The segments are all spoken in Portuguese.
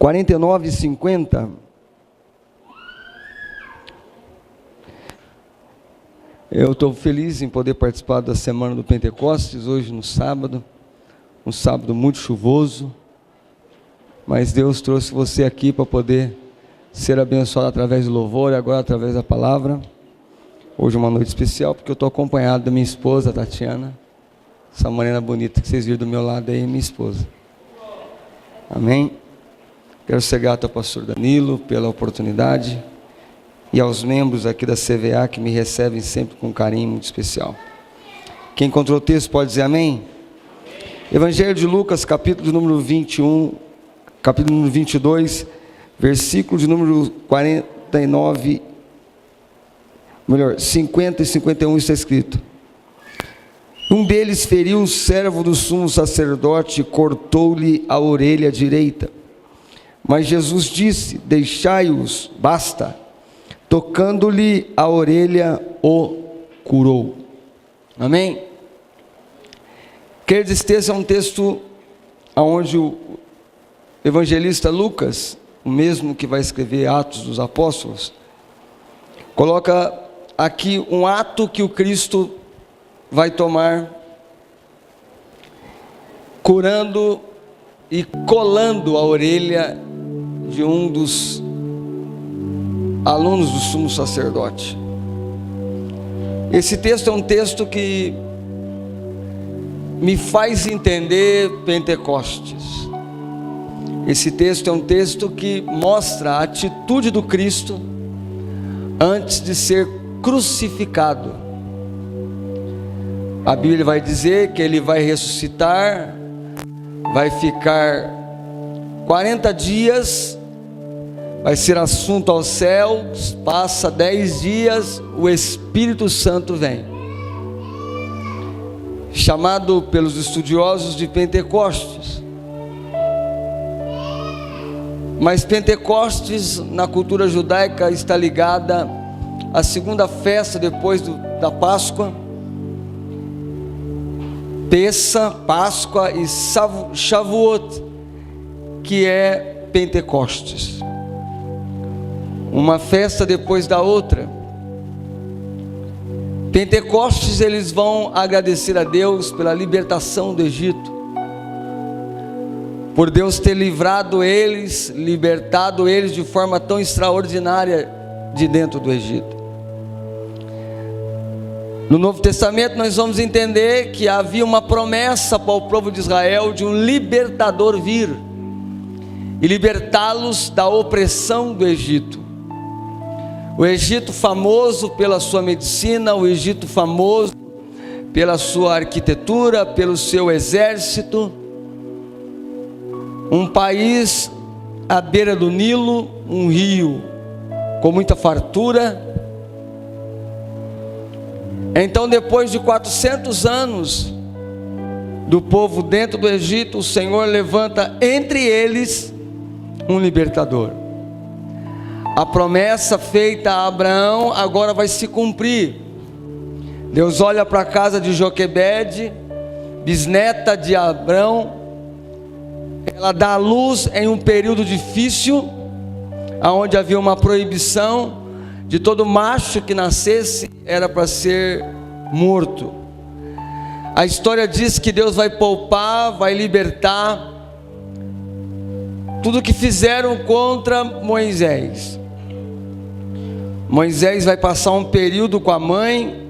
49:50. Eu estou feliz em poder participar da semana do Pentecostes, hoje no sábado, um sábado muito chuvoso, mas Deus trouxe você aqui para poder ser abençoado através do louvor e agora através da palavra. Hoje é uma noite especial porque eu estou acompanhado da minha esposa, Tatiana, essa morena bonita que vocês viram do meu lado aí, minha esposa. Amém? Quero ser grato ao pastor Danilo pela oportunidade e aos membros aqui da CVA que me recebem sempre com um carinho muito especial. Quem encontrou o texto pode dizer amém? Evangelho de Lucas, capítulo de número 21, capítulo número 22, versículo de número 50 e 51 está escrito: um deles feriu o servo do sumo sacerdote e cortou-lhe a orelha direita. Mas Jesus disse: deixai-os, basta. Tocando-lhe a orelha, o curou. Amém? Queridos, esse texto é um texto onde o evangelista Lucas, o mesmo que vai escrever Atos dos Apóstolos, coloca aqui um ato que o Cristo vai tomar, curando e colando a orelha de um dos alunos do sumo sacerdote. Esse texto é um texto que me faz entender Pentecostes. Esse texto é um texto que mostra a atitude do Cristo antes de ser crucificado. A Bíblia vai dizer que ele vai ressuscitar, vai ficar 40 dias, vai ser assunto aos céus, passa 10 dias, o Espírito Santo vem, chamado pelos estudiosos de Pentecostes. Mas Pentecostes na cultura judaica está ligada à segunda festa depois da Páscoa, Pessa, Páscoa e Shavuot, que é Pentecostes, uma festa depois da outra. Pentecostes, eles vão agradecer a Deus pela libertação do Egito, por Deus ter livrado eles, libertado eles de forma tão extraordinária de dentro do Egito. No Novo Testamento nós vamos entender que havia uma promessa para o povo de Israel de um libertador vir e libertá-los da opressão do Egito. O Egito famoso pela sua medicina, o Egito famoso pela sua arquitetura, pelo seu exército, um país à beira do Nilo, um rio com muita fartura. Então, depois de 400 anos do povo dentro do Egito, o Senhor levanta entre eles um libertador. A promessa feita a Abraão agora vai se cumprir. Deus olha para a casa de Joquebede, bisneta de Abraão. Ela dá à luz em um período difícil, onde havia uma proibição de todo macho que nascesse era para ser morto. A história diz que Deus vai poupar, vai libertar tudo que fizeram contra Moisés. Moisés vai passar um período com a mãe,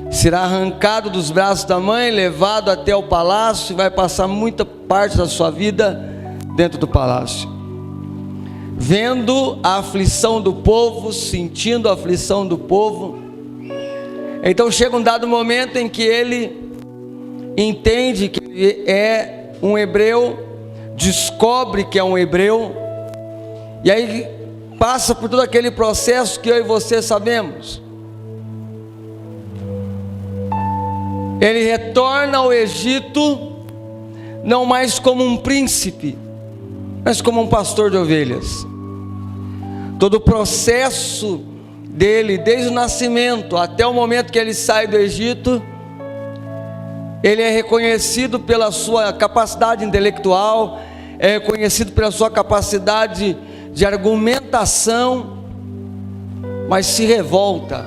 será arrancado dos braços da mãe, levado até o palácio, e vai passar muita parte da sua vida dentro do palácio, vendo a aflição do povo, sentindo a aflição do povo. Então chega um dado momento em que ele entende que ele é um hebreu, descobre que é um hebreu, e aí passa por todo aquele processo que eu e você sabemos. Ele retorna ao Egito, não mais como um príncipe, mas como um pastor de ovelhas. Todo o processo dele, desde o nascimento até o momento que ele sai do Egito, ele é reconhecido pela sua capacidade intelectual, é reconhecido pela sua capacidade de argumentação, mas se revolta,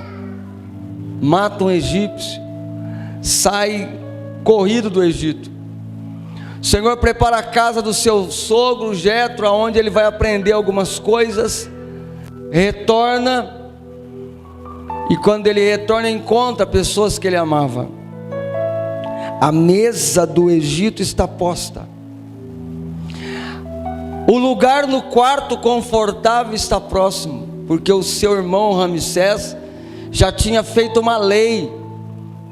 mata um egípcio, sai corrido do Egito. O Senhor prepara a casa do seu sogro Jetro, onde ele vai aprender algumas coisas, retorna, e quando ele retorna encontra pessoas que ele amava. A mesa do Egito está posta, o lugar no quarto confortável está próximo, porque o seu irmão Ramsés já tinha feito uma lei,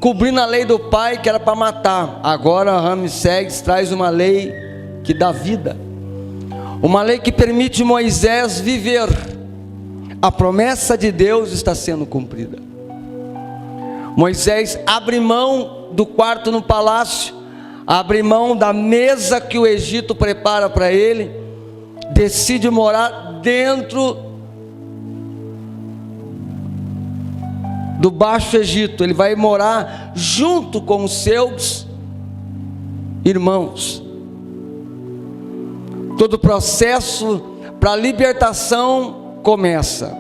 cobrindo a lei do pai que era para matar. Agora Ramsés traz uma lei que dá vida, uma lei que permite Moisés viver. A promessa de Deus está sendo cumprida. Moisés abre mão do quarto no palácio, abre mão da mesa que o Egito prepara para ele, decide morar dentro do Baixo Egito. Ele vai morar junto com os seus irmãos. Todo o processo para a libertação começa.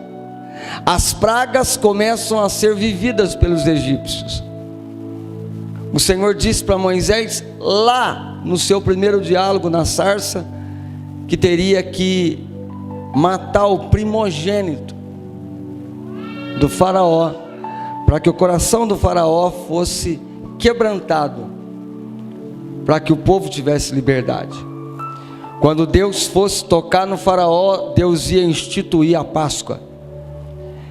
As pragas começam a ser vividas pelos egípcios. O Senhor disse para Moisés, lá no seu primeiro diálogo na sarça, que teria que matar o primogênito do faraó, para que o coração do faraó fosse quebrantado, para que o povo tivesse liberdade. Quando Deus fosse tocar no faraó, Deus ia instituir a Páscoa.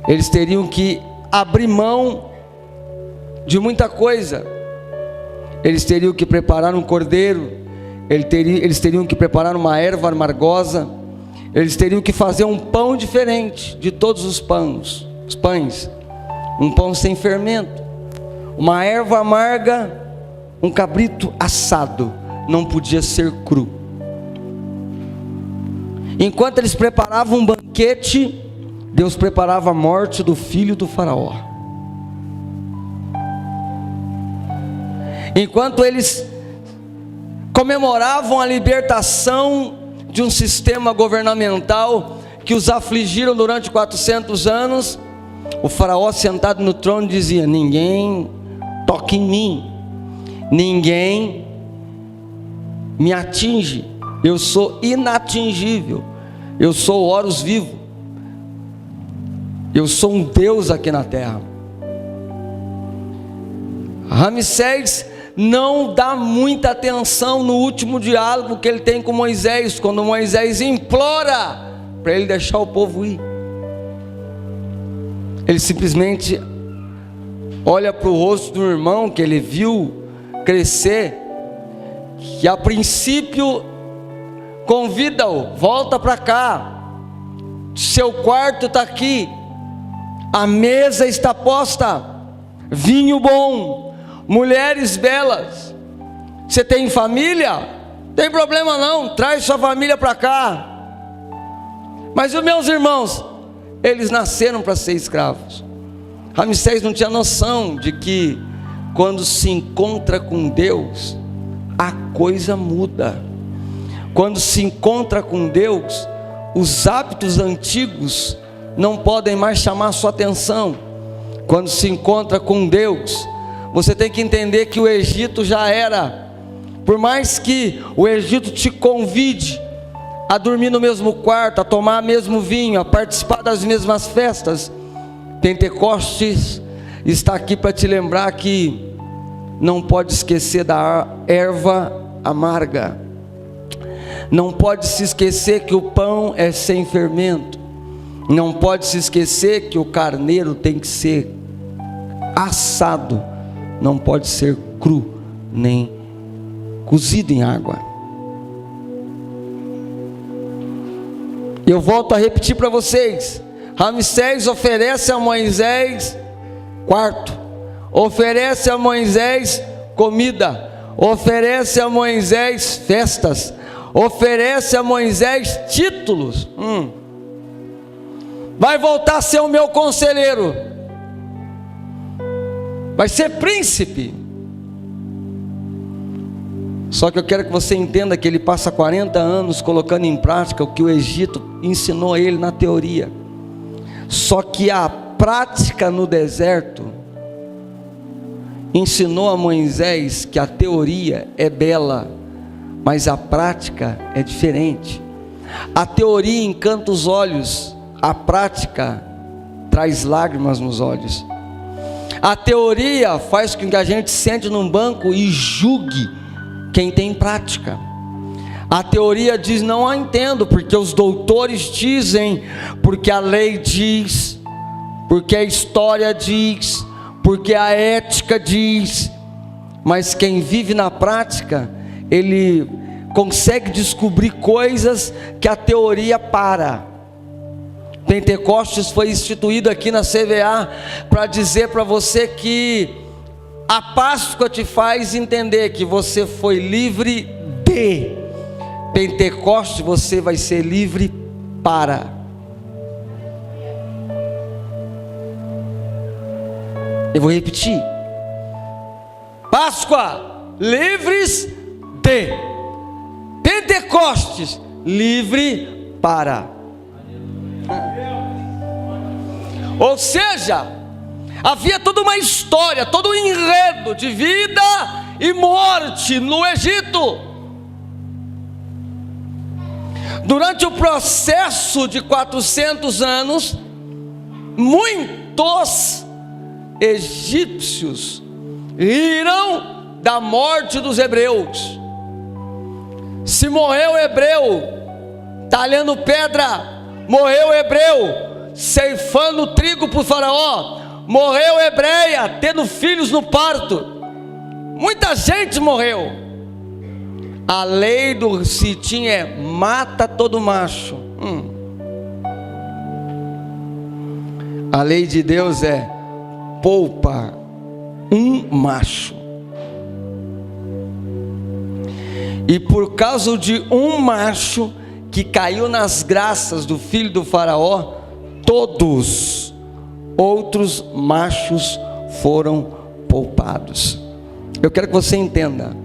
Eles teriam que abrir mão de muita coisa. Eles teriam que preparar um cordeiro, eles teriam que preparar uma erva amargosa, eles teriam que fazer um pão diferente de todos os pães, um pão sem fermento, uma erva amarga, um cabrito assado, não podia ser cru. Enquanto eles preparavam um banquete, Deus preparava a morte do filho do faraó. Enquanto eles comemoravam a libertação de um sistema governamental que os afligiram durante 400 anos, o faraó sentado no trono dizia: ninguém toca em mim, ninguém me atinge, eu sou inatingível, eu sou o Horus vivo, eu sou um Deus aqui na terra. Ramsés não dá muita atenção no último diálogo que ele tem com Moisés, quando Moisés implora para ele deixar o povo ir. Ele simplesmente olha para o rosto do irmão que ele viu crescer, que a princípio convida-o: volta para cá, seu quarto está aqui, a mesa está posta, vinho bom, mulheres belas. Você tem família? Tem problema não, traz sua família para cá. Mas os meus irmãos, eles nasceram para ser escravos. Ramsés não tinha noção de que quando se encontra com Deus, a coisa muda. Quando se encontra com Deus, os hábitos antigos não podem mais chamar sua atenção. Quando se encontra com Deus, você tem que entender que o Egito já era. Por mais que o Egito te convide a dormir no mesmo quarto, a tomar o mesmo vinho, a participar das mesmas festas, Pentecostes está aqui para te lembrar que não pode esquecer da erva amarga, não pode se esquecer que o pão é sem fermento, não pode se esquecer que o carneiro tem que ser assado, não pode ser cru, nem cozido em água. Eu volto a repetir para vocês: Ramsés oferece a Moisés quarto, oferece a Moisés comida, oferece a Moisés festas, oferece a Moisés títulos. Vai voltar a ser o meu conselheiro, vai ser príncipe. Só que eu quero que você entenda que ele passa 40 anos colocando em prática o que o Egito ensinou a ele na teoria. Só que a prática no deserto ensinou a Moisés que a teoria é bela, mas a prática é diferente. A teoria encanta os olhos, a prática traz lágrimas nos olhos. A teoria faz com que a gente sente num banco e julgue quem tem prática. A teoria diz: não a entendo, porque os doutores dizem, porque a lei diz, porque a história diz, porque a ética diz. Mas quem vive na prática, ele consegue descobrir coisas que a teoria para. Pentecostes foi instituído aqui na CVA para dizer para você que a Páscoa te faz entender que você foi livre de. Pentecostes você vai ser livre para. Eu vou repetir. Páscoa, livres de. Pentecostes, livre para. Ou seja, havia toda uma história, todo um enredo de vida e morte no Egito. Durante o processo de 400 anos, muitos egípcios riram da morte dos hebreus. Se morreu hebreu talhando pedra, morreu hebreu ceifando trigo para o faraó, morreu hebreia tendo filhos no parto. Muita gente morreu. A lei do Citim é: mata todo macho. A lei de Deus é: poupa um macho. E por causa de um macho que caiu nas graças do filho do faraó, todos outros machos foram poupados. Eu quero que você entenda,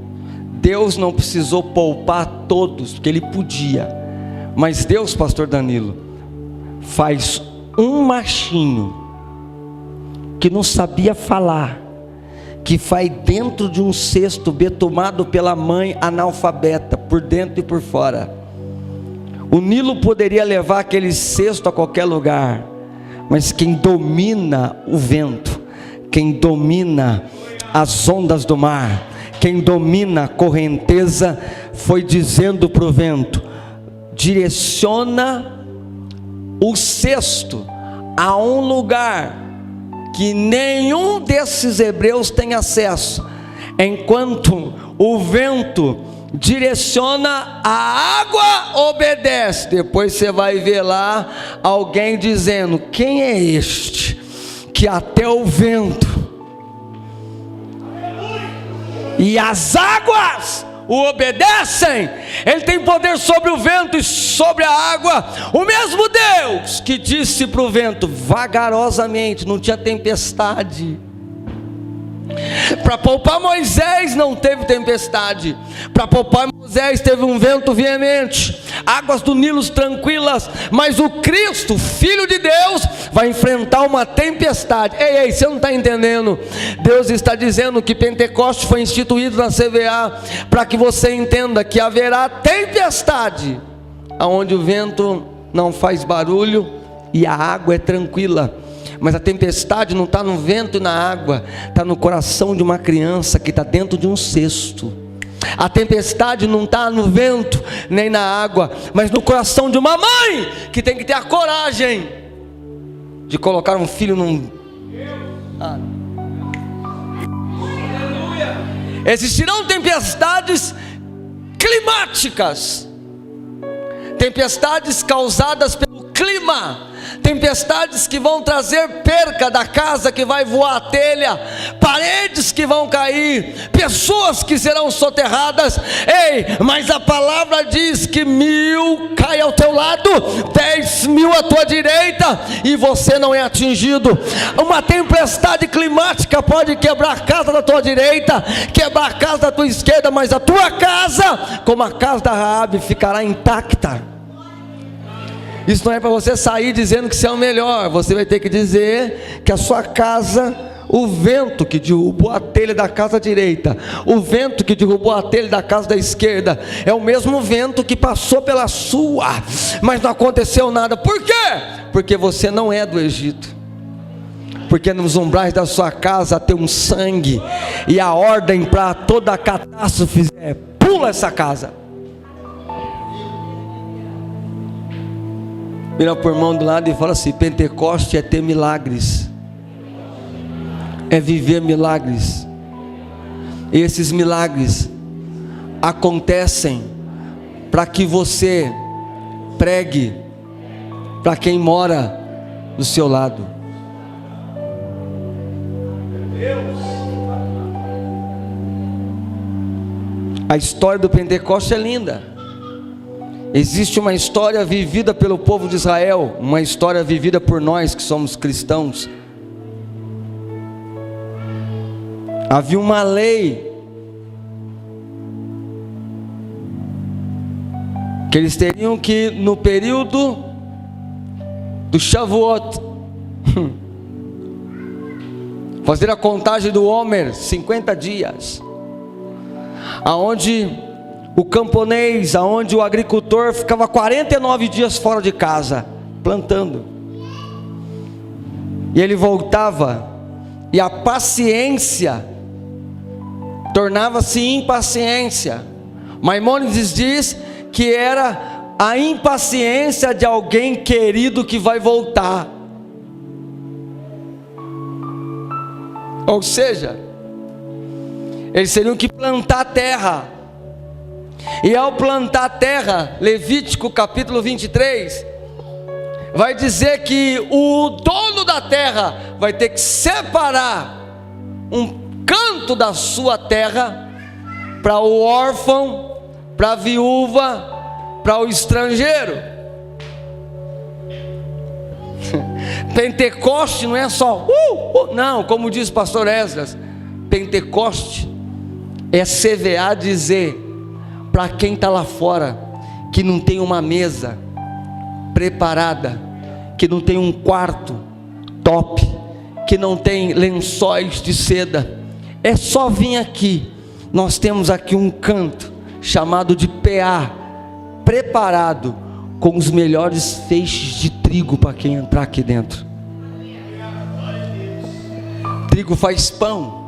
Deus não precisou poupar todos, porque Ele podia, mas Deus, pastor Danilo, faz um machinho que não sabia falar, que vai dentro de um cesto betumado pela mãe analfabeta, por dentro e por fora. O Nilo poderia levar aquele cesto a qualquer lugar, mas quem domina o vento, quem domina as ondas do mar, quem domina a correnteza, foi dizendo para o vento: direciona o cesto a um lugar que nenhum desses hebreus tem acesso, enquanto o vento direciona, a água obedece. Depois você vai ver lá alguém dizendo: quem é este que até o vento e as águas o obedecem? Ele tem poder sobre o vento e sobre a água. O mesmo Deus que disse para o vento vagarosamente, não tinha tempestade. Para poupar Moisés não teve tempestade. Para poupar Moisés teve um vento veemente, águas do Nilo tranquilas. Mas o Cristo, Filho de Deus, vai enfrentar uma tempestade. Ei, você não está entendendo? Deus está dizendo que Pentecostes foi instituído na CVA para que você entenda que haverá tempestade aonde o vento não faz barulho e a água é tranquila. Mas a tempestade não está no vento e na água, está no coração de uma criança que está dentro de um cesto. A tempestade não está no vento nem na água, mas no coração de uma mãe que tem que ter a coragem de colocar um filho num... Existirão tempestades climáticas, tempestades causadas pelo clima, tempestades que vão trazer perca da casa, que vai voar a telha, paredes que vão cair, pessoas que serão soterradas. Ei, mas a palavra diz que 1000 cai ao teu lado, 10.000 à tua direita, e você não é atingido. Uma tempestade climática pode quebrar a casa da tua direita, quebrar a casa da tua esquerda, mas a tua casa, como a casa da Raabe, ficará intacta. Isso não é para você sair dizendo que você é o melhor. Você vai ter que dizer que a sua casa, o vento que derrubou a telha da casa direita, o vento que derrubou a telha da casa da esquerda, é o mesmo vento que passou pela sua, mas não aconteceu nada. Por quê? Porque você não é do Egito. Porque nos umbrais da sua casa tem um sangue, e a ordem para toda a catástrofe é: pula essa casa. Vira por mão do lado e fala assim: Pentecoste é ter milagres, é viver milagres. E esses milagres acontecem para que você pregue para quem mora do seu lado. A história do Pentecoste é linda. Existe uma história vivida pelo povo de Israel, uma história vivida por nós que somos cristãos. Havia uma lei que eles teriam que, no período do Shavuot, fazer a contagem do Homer, 50 dias, aonde o camponês, aonde o agricultor ficava 49 dias fora de casa, plantando, e ele voltava, e a paciência tornava-se impaciência. Maimônides diz que era a impaciência de alguém querido que vai voltar. Ou seja, eles teriam que plantar a terra, e ao plantar a terra, Levítico capítulo 23, vai dizer que o dono da terra vai ter que separar um canto da sua terra para o órfão, para a viúva, para o estrangeiro. Pentecoste não é só não, como diz o pastor Esdras, Pentecoste é CVA dizer para quem está lá fora, que não tem uma mesa preparada, que não tem um quarto top, que não tem lençóis de seda, é só vir aqui. Nós temos aqui um canto chamado de PA, preparado com os melhores feixes de trigo para quem entrar aqui dentro. Trigo faz pão.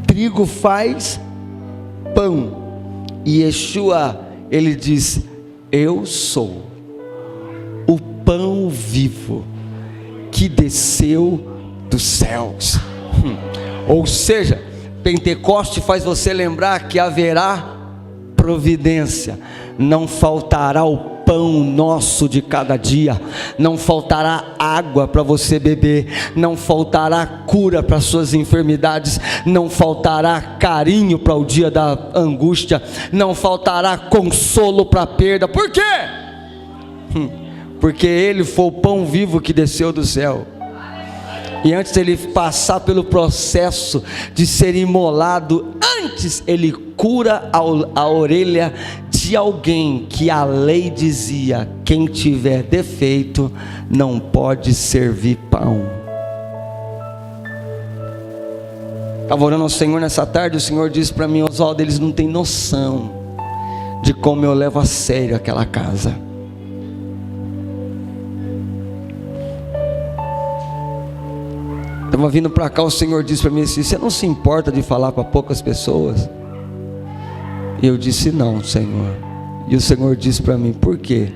Trigo faz pão. E Yeshua, ele diz: eu sou o pão vivo que desceu dos céus. Ou seja, Pentecoste faz você lembrar que haverá providência, não faltará o pão nosso de cada dia, não faltará água para você beber, não faltará cura para suas enfermidades, não faltará carinho para o dia da angústia, não faltará consolo para a perda. Por quê? Porque ele foi o pão vivo que desceu do céu. E antes de ele passar pelo processo de ser imolado, antes ele cura a orelha de alguém que a lei dizia: quem tiver defeito não pode servir pão. Estava orando ao Senhor nessa tarde, o Senhor disse para mim: Oswaldo, eles não têm noção de como eu levo a sério aquela casa. Estava vindo para cá, o Senhor disse para mim assim: você não se importa de falar para poucas pessoas? E eu disse: não, Senhor. E o Senhor disse para mim: por quê?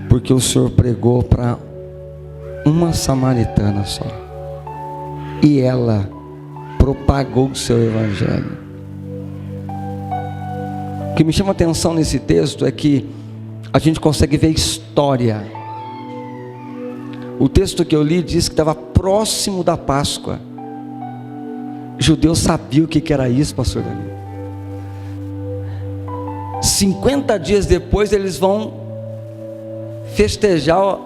Porque o Senhor pregou para uma samaritana só, e ela propagou o seu evangelho. O que me chama a atenção nesse texto é que a gente consegue ver história. O texto que eu li diz que estava próximo da Páscoa. O judeu sabia o que era isso, pastor Daniel. 50 dias depois eles vão festejar,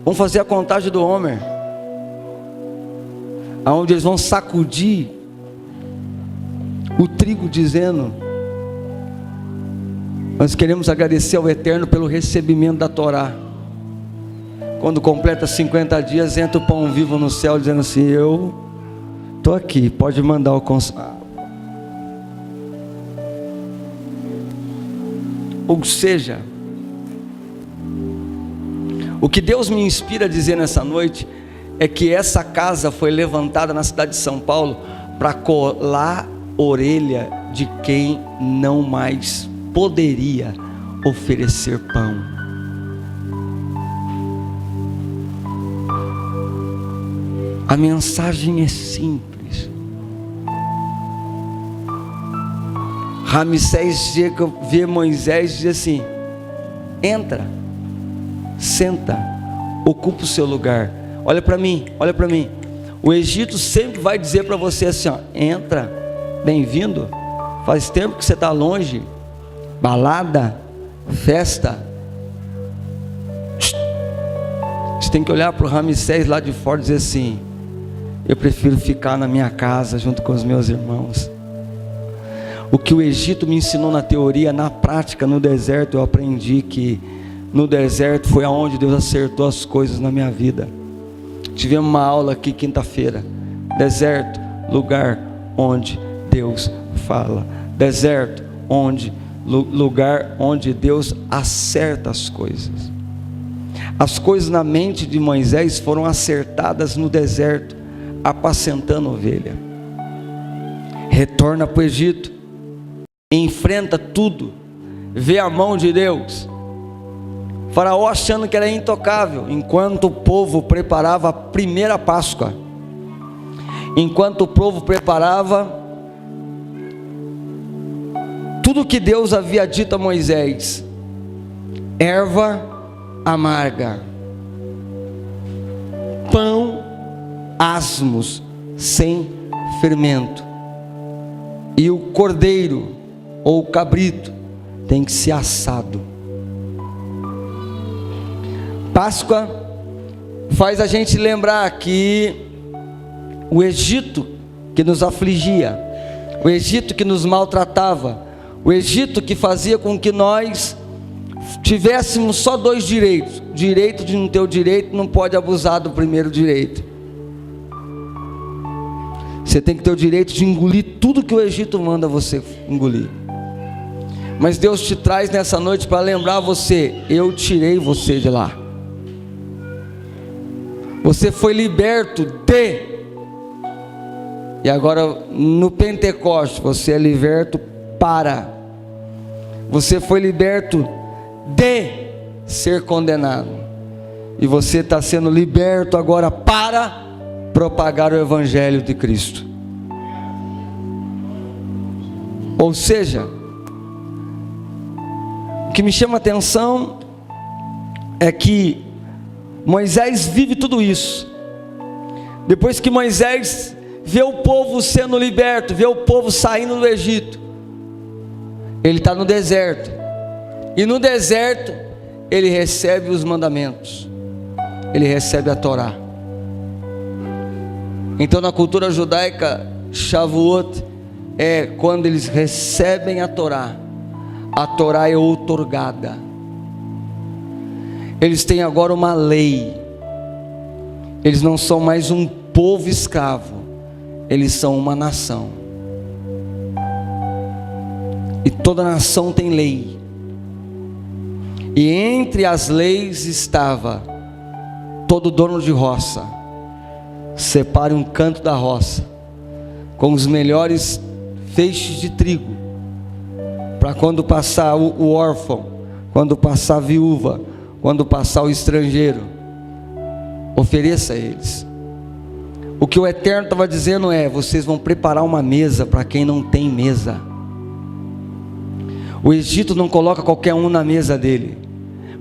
vão fazer a contagem do Homer, aonde eles vão sacudir o trigo, dizendo: nós queremos agradecer ao Eterno pelo recebimento da Torá. Quando completa 50 dias, entra o pão vivo no céu, dizendo assim: eu estou aqui, pode mandar o consuelo. Ou seja, o que Deus me inspira a dizer nessa noite é que essa casa foi levantada na cidade de São Paulo para colar orelha de quem não mais poderia oferecer pão. A mensagem é simples. Ramsés vê Moisés e diz assim: entra, senta, ocupa o seu lugar. Olha para mim, olha para mim. O Egito sempre vai dizer para você assim: ó, entra, bem-vindo. Faz tempo que você está longe. Balada, festa. Você tem que olhar para o Ramsés lá de fora e dizer assim: eu prefiro ficar na minha casa junto com os meus irmãos. O que o Egito me ensinou na teoria, na prática, no deserto, eu aprendi que no deserto foi aonde Deus acertou as coisas na minha vida. Tivemos uma aula aqui quinta-feira. Deserto, lugar onde Deus fala. Deserto, lugar onde Deus acerta as coisas. As coisas na mente de Moisés foram acertadas no deserto, apacentando ovelha. Retorna para o Egito, enfrenta tudo, vê a mão de Deus. Faraó achando que era intocável, enquanto o povo preparava a primeira Páscoa, enquanto o povo preparava tudo que Deus havia dito a Moisés: erva amarga, pão asmos sem fermento, e o cordeiro ou o cabrito tem que ser assado. Páscoa faz a gente lembrar que o Egito que nos afligia, o Egito que nos maltratava, o Egito que fazia com que nós tivéssemos só dois direitos: direito de não ter o direito, não pode abusar do primeiro direito. Você tem que ter o direito de engolir tudo que o Egito manda você engolir. Mas Deus te traz nessa noite para lembrar você: eu tirei você de lá. Você foi liberto de. E agora no Pentecostes você é liberto para. Você foi liberto de ser condenado. E você está sendo liberto agora para propagar o Evangelho de Cristo. Ou seja, o que me chama a atenção é que Moisés vive tudo isso. Depois que Moisés vê o povo sendo liberto, vê o povo saindo do Egito, ele está no deserto, e no deserto ele recebe os mandamentos, ele recebe a Torá. Então na cultura judaica, Shavuot é quando eles recebem a Torá é outorgada. Eles têm agora uma lei. Eles não são mais um povo escravo, eles são uma nação. E toda nação tem lei. E entre as leis estava: todo dono de roça separe um canto da roça com os melhores feixes de trigo, para quando passar o órfão, quando passar a viúva, quando passar o estrangeiro, ofereça a eles. O que o Eterno estava dizendo é: vocês vão preparar uma mesa para quem não tem mesa. O Egito não coloca qualquer um na mesa dele.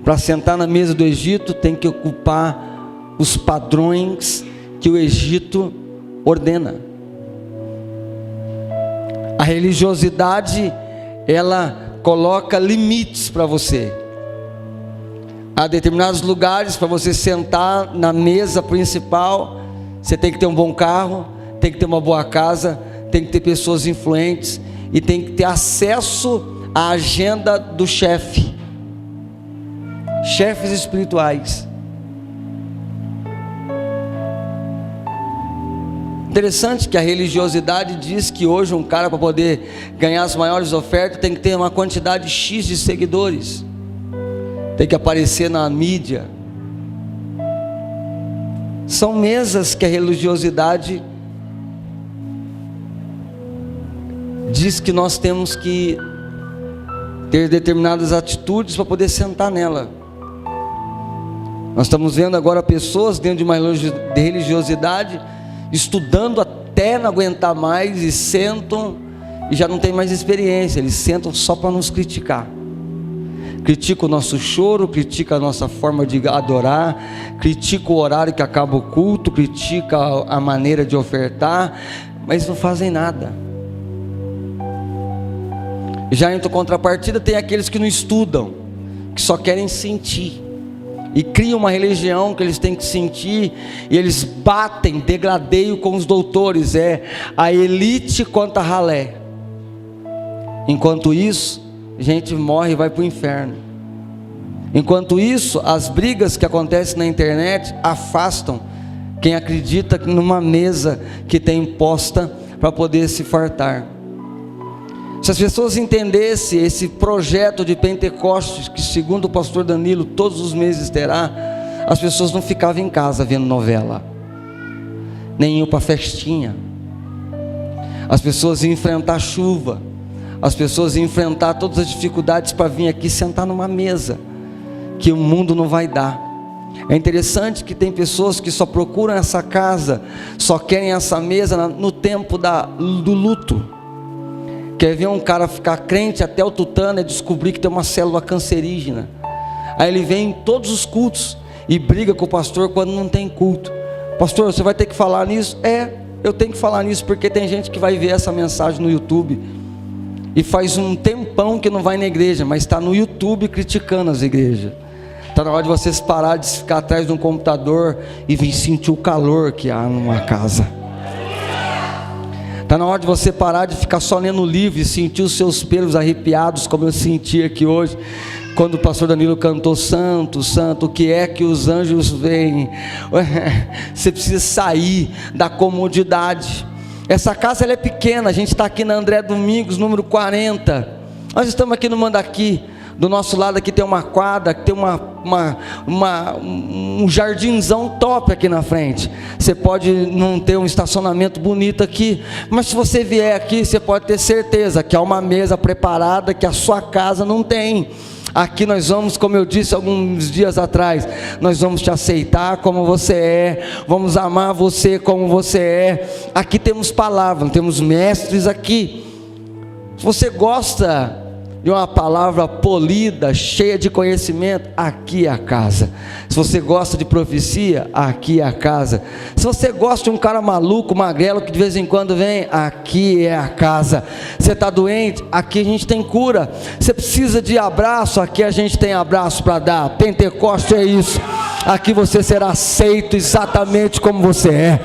Para sentar na mesa do Egito tem que ocupar os padrões que o Egito ordena. A religiosidade, ela coloca limites para você. Há determinados lugares para você sentar na mesa principal, você tem que ter um bom carro, tem que ter uma boa casa, tem que ter pessoas influentes e tem que ter acesso à agenda do chefe, chefes espirituais. Interessante que a religiosidade diz que hoje um cara, para poder ganhar as maiores ofertas, tem que ter uma quantidade X de seguidores, tem que aparecer na mídia. São mesas que a religiosidade diz que nós temos que ter determinadas atitudes para poder sentar nela. Nós estamos vendo agora pessoas dentro de uma religiosidade estudando até não aguentar mais e sentam e já não tem mais experiência, eles sentam só para nos criticar. Critica o nosso choro, critica a nossa forma de adorar, critica o horário que acaba o culto, critica a maneira de ofertar, mas não fazem nada. Já em contrapartida tem aqueles que não estudam, que só querem sentir, e criam uma religião que eles têm que sentir, e eles batem, degladeio com os doutores, é a elite contra a ralé. Enquanto isso, gente morre e vai para o inferno. Enquanto isso, as brigas que acontecem na internet afastam quem acredita numa mesa que tem imposta para poder se fartar. Se as pessoas entendessem esse projeto de Pentecostes, que segundo o pastor Danilo todos os meses terá, as pessoas não ficavam em casa vendo novela, nem iam para festinha. As pessoas iam enfrentar chuva, as pessoas iam enfrentar todas as dificuldades para vir aqui sentar numa mesa que o mundo não vai dar. É interessante que tem pessoas que só procuram essa casa, só querem essa mesa no tempo do luto. Quer ver um cara ficar crente até o tutano e descobrir que tem uma célula cancerígena. Aí ele vem em todos os cultos e briga com o pastor quando não tem culto. Pastor, você vai ter que falar nisso? Eu tenho que falar nisso porque tem gente que vai ver essa mensagem no YouTube e faz um tempão que não vai na igreja, mas está no YouTube criticando as igrejas. Está na hora de vocês parar de ficar atrás de um computador e vir sentir o calor que há numa casa. Está na hora de você parar de ficar só lendo o livro e sentir os seus pelos arrepiados, como eu senti aqui hoje, quando o pastor Danilo cantou Santo, Santo, o que é que os anjos veem? Você precisa sair da comodidade. Essa casa ela é pequena, a gente está aqui na André Domingos, número 40, nós estamos aqui no Mandaqui. Do nosso lado aqui tem uma quadra, tem um jardinzão top aqui na frente. Você pode não ter um estacionamento bonito aqui, mas se você vier aqui, você pode ter certeza que há uma mesa preparada que a sua casa não tem. Aqui nós vamos, como eu disse alguns dias atrás, nós vamos te aceitar como você é, vamos amar você como você é. Aqui temos palavra, temos mestres aqui. Se você gosta de uma palavra polida, cheia de conhecimento, aqui é a casa. Se você gosta de profecia, aqui é a casa. Se você gosta de um cara maluco, magrelo, que de vez em quando vem, aqui é a casa. Você está doente, aqui a gente tem cura. Você precisa de abraço, aqui a gente tem abraço para dar. Pentecoste é isso. Aqui você será aceito exatamente como você é.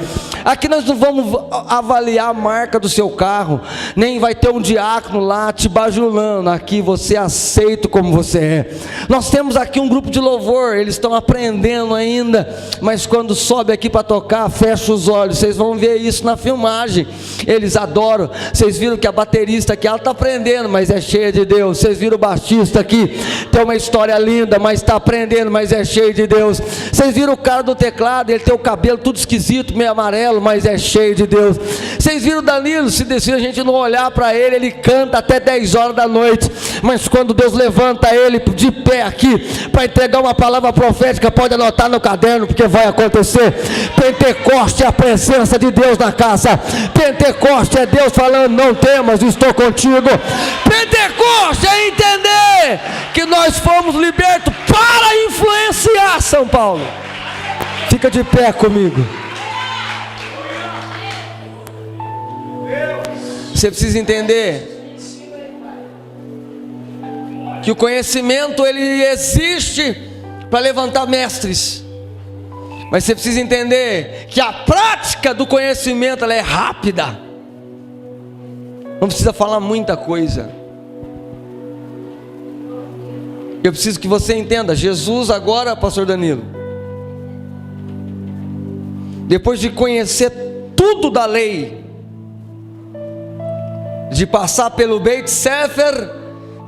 Aqui nós não vamos avaliar a marca do seu carro, nem vai ter um diácono lá te bajulando. Aqui você é aceito como você é. Nós temos aqui um grupo de louvor, eles estão aprendendo ainda, mas quando sobe aqui para tocar, fecha os olhos. Vocês vão ver isso na filmagem. Eles adoram. Vocês viram que a baterista aqui, ela está aprendendo, mas é cheia de Deus. Vocês viram o baixista aqui, tem uma história linda, mas está aprendendo, mas é cheio de Deus. Vocês viram o cara do teclado, ele tem o cabelo tudo esquisito, meio amarelo, mas é cheio de Deus. Vocês viram o Danilo, se a gente não olhar para ele, ele canta até 10 horas da noite, mas quando Deus levanta ele de pé aqui, para entregar uma palavra profética, pode anotar no caderno, porque vai acontecer. Pentecoste é a presença de Deus na casa. Pentecoste é Deus falando, não temas, estou contigo. Pentecoste é entender que nós fomos libertos para influenciar São Paulo. Fica de pé comigo. Você precisa entender que o conhecimento ele existe para levantar mestres. Mas você precisa entender que a prática do conhecimento ela é rápida. Não precisa falar muita coisa. Eu preciso que você entenda, Jesus agora, pastor Danilo, depois de conhecer tudo da lei, de passar pelo Beit Sefer,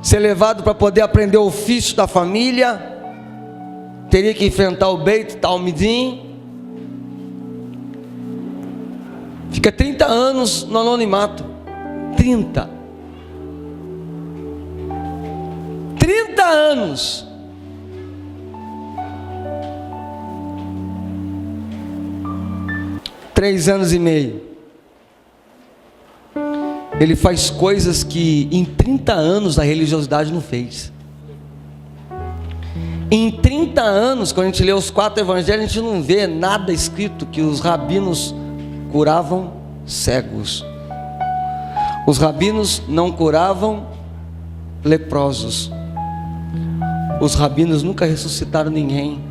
ser levado para poder aprender o ofício da família, teria que enfrentar o Beit Talmidim, fica 30 anos no anonimato. 30 anos. Três anos e meio. Ele faz coisas que em 30 anos a religiosidade não fez. Em 30 anos, quando a gente lê os 4 evangelhos, a gente não vê nada escrito que os rabinos curavam cegos. Os rabinos não curavam leprosos. Os rabinos nunca ressuscitaram ninguém.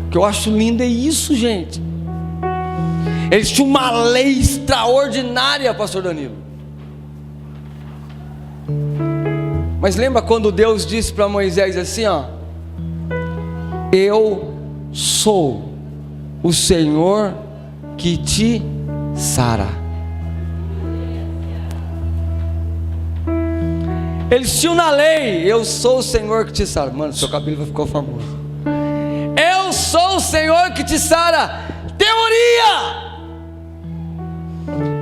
O que eu acho lindo é isso, gente. Eles tinham uma lei extraordinária, pastor Danilo. Mas lembra quando Deus disse para Moisés assim, ó: eu sou o Senhor que te sara. Eles tinham na lei: eu sou o Senhor que te sara. Mano, seu cabelo vai ficar famoso. Eu sou o Senhor que te sara. Teoria.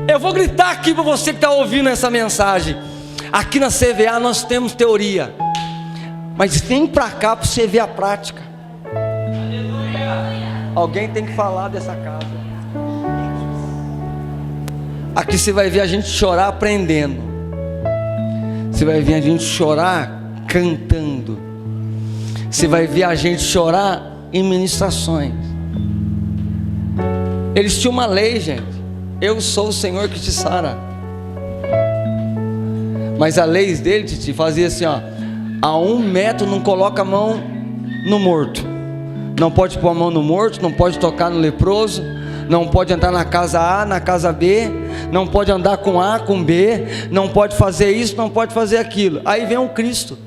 Eu vou gritar aqui para você que está ouvindo essa mensagem. Aqui na CVA nós temos teoria, mas vem para cá para você ver a prática. Alguém tem que falar dessa casa. Aqui você vai ver a gente chorar aprendendo. Você vai ver a gente chorar cantando. Você vai ver a gente chorar em ministrações. Eles tinham uma lei, gente: eu sou o Senhor que te sara. Mas a lei dele, Titi, fazia assim, ó: a 1 metro não coloca a mão no morto. Não pode pôr a mão no morto, não pode tocar no leproso, não pode entrar na casa A, na casa B, não pode andar com A, com B, não pode fazer isso, não pode fazer aquilo. Aí vem um Cristo,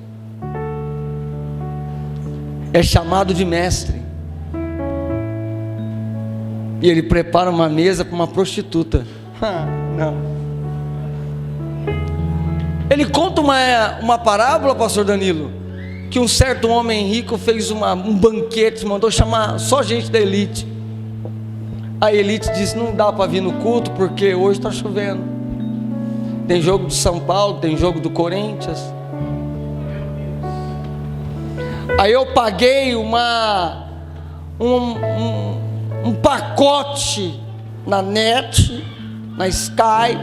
é chamado de mestre, e ele prepara uma mesa para uma prostituta. Não. Ele conta uma parábola, pastor Danilo, que um certo homem rico fez um banquete, mandou chamar só gente da elite. A elite disse: não dá para vir no culto porque hoje está chovendo. Tem jogo de São Paulo, tem jogo do Corinthians. Aí eu paguei um pacote na net, na Sky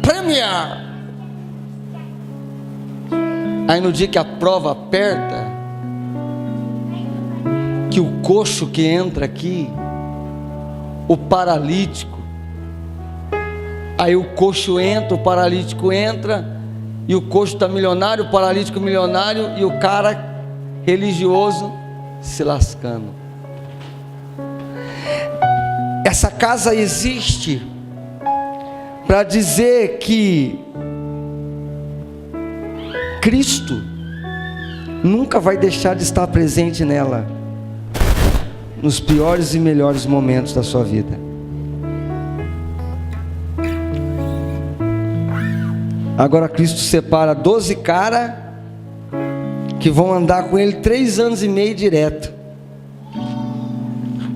Premier. Aí no dia que a prova aperta, que o coxo que entra aqui, o paralítico, aí o coxo entra, o paralítico entra, e o coxo está milionário, o paralítico milionário, e o cara religioso se lascando. Essa casa existe para dizer que Cristo nunca vai deixar de estar presente nela, nos piores e melhores momentos da sua vida. Agora Cristo separa 12 caras que vão andar com ele 3 anos e meio direto.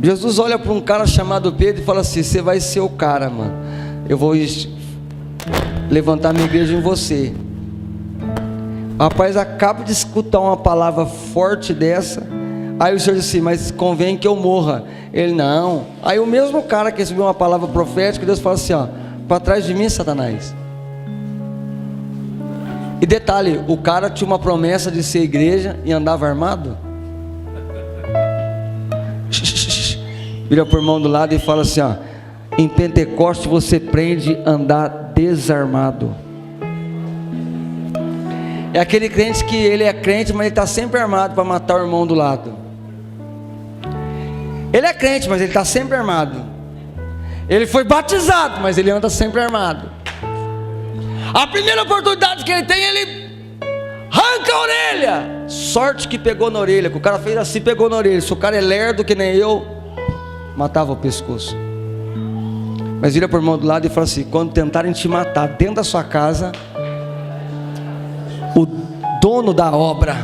Jesus olha para um cara chamado Pedro e fala assim: você vai ser o cara, mano. Eu vou levantar minha igreja em você. O rapaz acaba de escutar uma palavra forte dessa. Aí o Senhor disse assim: mas convém que eu morra. Ele: não. Aí o mesmo cara que recebeu uma palavra profética, Deus fala assim: ó, para trás de mim, Satanás. E detalhe, o cara tinha uma promessa de ser igreja e andava armado. Vira para o irmão do lado e fala assim: ó, em Pentecostes você aprende a andar desarmado. É aquele crente que ele é crente, mas ele está sempre armado para matar o irmão do lado. Ele é crente, mas ele está sempre armado. Ele foi batizado, mas ele anda sempre armado. A primeira oportunidade que ele tem, ele arranca a orelha. Sorte que pegou na orelha, que o cara fez assim, pegou na orelha. Se o cara é lerdo que nem eu, matava o pescoço. Mas vira para o irmão do lado e fala assim: quando tentarem te matar dentro da sua casa, o dono da obra,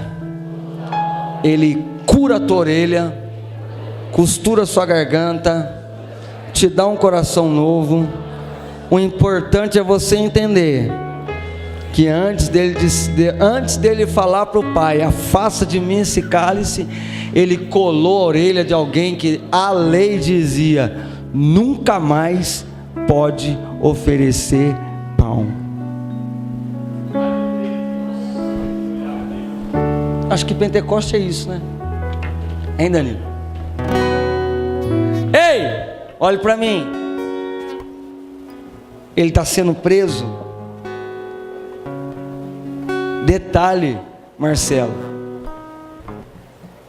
ele cura a tua orelha, costura a sua garganta, te dá um coração novo. O importante é você entender que antes dele falar para o pai: afasta de mim esse cálice, ele colou a orelha de alguém que a lei dizia: nunca mais pode oferecer pão. Acho que Pentecoste é isso, né? Hein, Danilo? Ei, olhe para mim. Ele está sendo preso. Detalhe, Marcelo,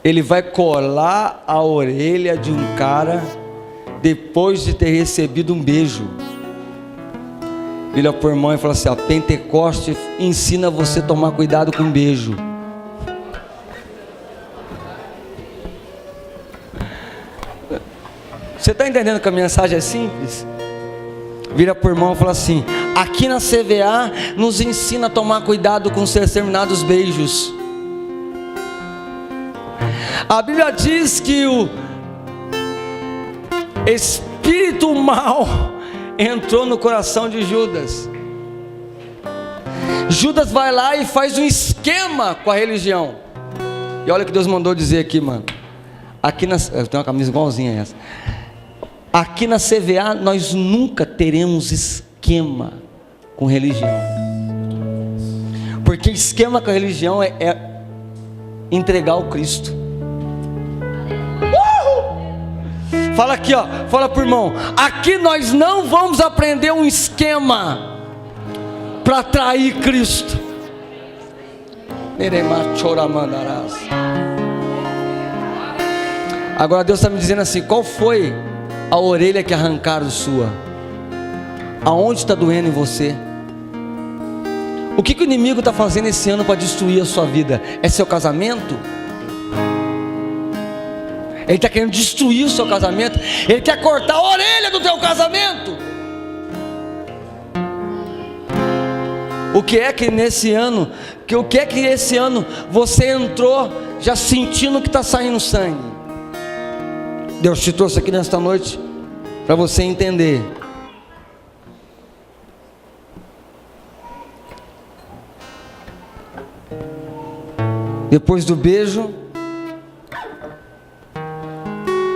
ele vai colar a orelha de um cara depois de ter recebido um beijo. Vira para o irmão e fala assim: a Pentecoste ensina você a tomar cuidado com beijo. Você está entendendo que a mensagem é simples? Vira para o irmão e fala assim: aqui na CVA nos ensina a tomar cuidado com os determinados beijos. A Bíblia diz que o espírito mau entrou no coração de Judas. Judas vai lá e faz um esquema com a religião. E olha o que Deus mandou dizer aqui, mano. Aqui eu tenho uma camisa igualzinha a essa. Aqui na CVA nós nunca teremos esquema com religião, porque esquema com a religião é entregar o Cristo. Fala aqui, ó, fala pro irmão: aqui nós não vamos aprender um esquema para atrair Cristo. Agora Deus está me dizendo assim: qual foi a orelha que arrancaram sua? Aonde está doendo em você? O que o inimigo está fazendo esse ano para destruir a sua vida? É seu casamento? Ele está querendo destruir o seu casamento. Ele quer cortar a orelha do teu casamento. O que é que esse ano você entrou já sentindo que está saindo sangue? Deus te trouxe aqui nesta noite para você entender. Depois do beijo,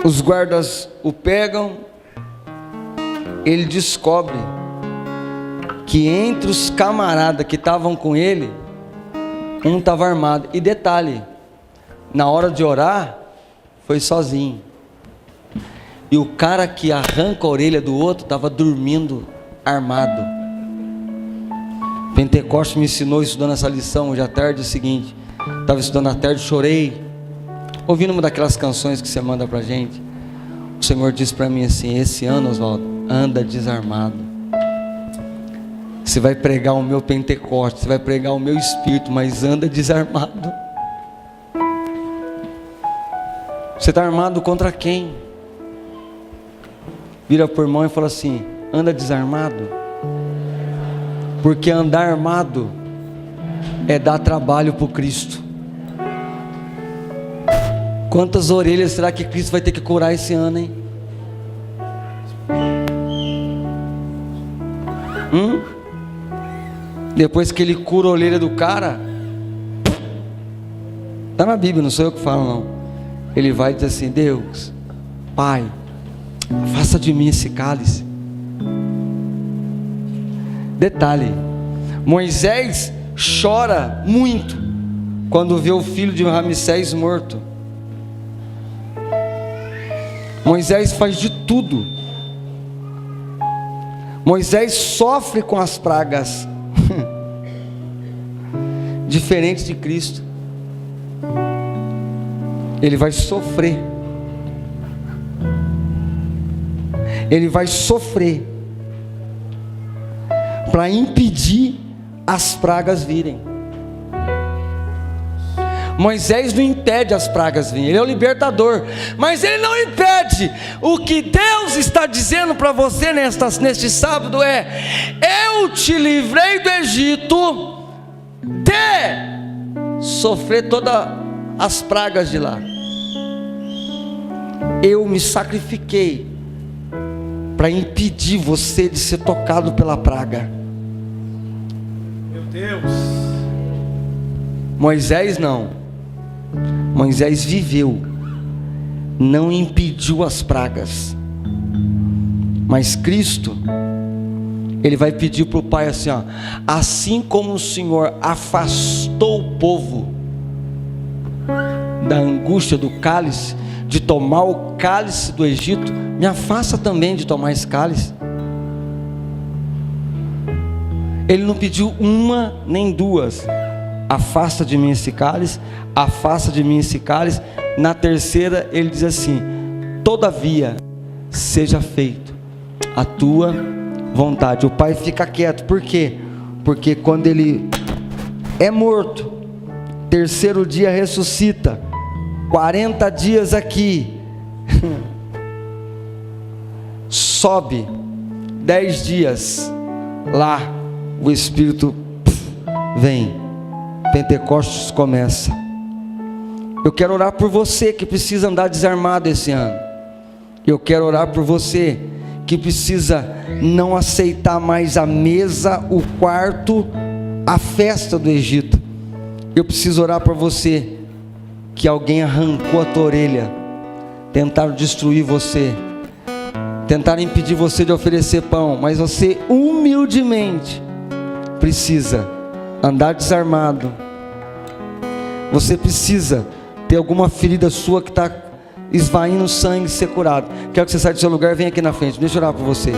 os guardas o pegam. Ele descobre que entre os camaradas que estavam com ele, um estava armado. E detalhe, na hora de orar, foi sozinho. E o cara que arranca a orelha do outro estava dormindo armado. Pentecoste me ensinou estudando essa lição hoje à tarde. O seguinte: estava estudando à tarde, chorei, ouvindo uma daquelas canções que você manda pra gente. O Senhor disse para mim assim: esse ano, Oswaldo, anda desarmado. Você vai pregar o meu Pentecoste, você vai pregar o meu Espírito, mas anda desarmado. Você está armado contra quem? Vira para o irmão e fala assim: anda desarmado. Porque andar armado é dar trabalho para o Cristo. Quantas orelhas será que Cristo vai ter que curar esse ano, hein? Depois que ele cura a orelha do cara, está na Bíblia, não sou eu que falo não. Ele vai dizer assim: Deus, Pai, faça de mim esse cálice. Detalhe, Moisés chora muito quando vê o filho de Ramsés morto. Moisés faz de tudo. Moisés sofre com as pragas. diferente de Cristo. Ele vai sofrer. Ele vai sofrer para impedir as pragas virem. Moisés não impede as pragas virem, ele é o libertador, mas ele não impede. O que Deus está dizendo para você neste sábado é: eu te livrei do Egito de sofrer todas as pragas de lá. Eu me sacrifiquei para impedir você de ser tocado pela praga. Meu Deus. Moisés não. Moisés viveu, não impediu as pragas. Mas Cristo, Ele vai pedir para o Pai assim, ó: assim como o Senhor afastou o povo da angústia do cálice, de tomar o cálice do Egito, me afasta também de tomar esse cálice. Ele não pediu uma nem duas: afasta de mim esse cálice, afasta de mim esse cálice. Na terceira ele diz assim: todavia seja feito a tua vontade. O Pai fica quieto. Por quê? Porque quando ele é morto, terceiro dia ressuscita, 40 dias aqui, sobe 10 dias lá, o Espírito vem, Pentecostes começa. Eu quero orar por você que precisa andar desarmado esse ano. Eu quero orar por você que precisa não aceitar mais a mesa, o quarto, a festa do Egito. Eu preciso orar por você que alguém arrancou a tua orelha, tentaram destruir você, tentaram impedir você de oferecer pão, mas você humildemente precisa andar desarmado. Você precisa ter alguma ferida sua que está esvaindo sangue, ser curado. Quero que você saia do seu lugar e venha aqui na frente. Deixa eu orar por você.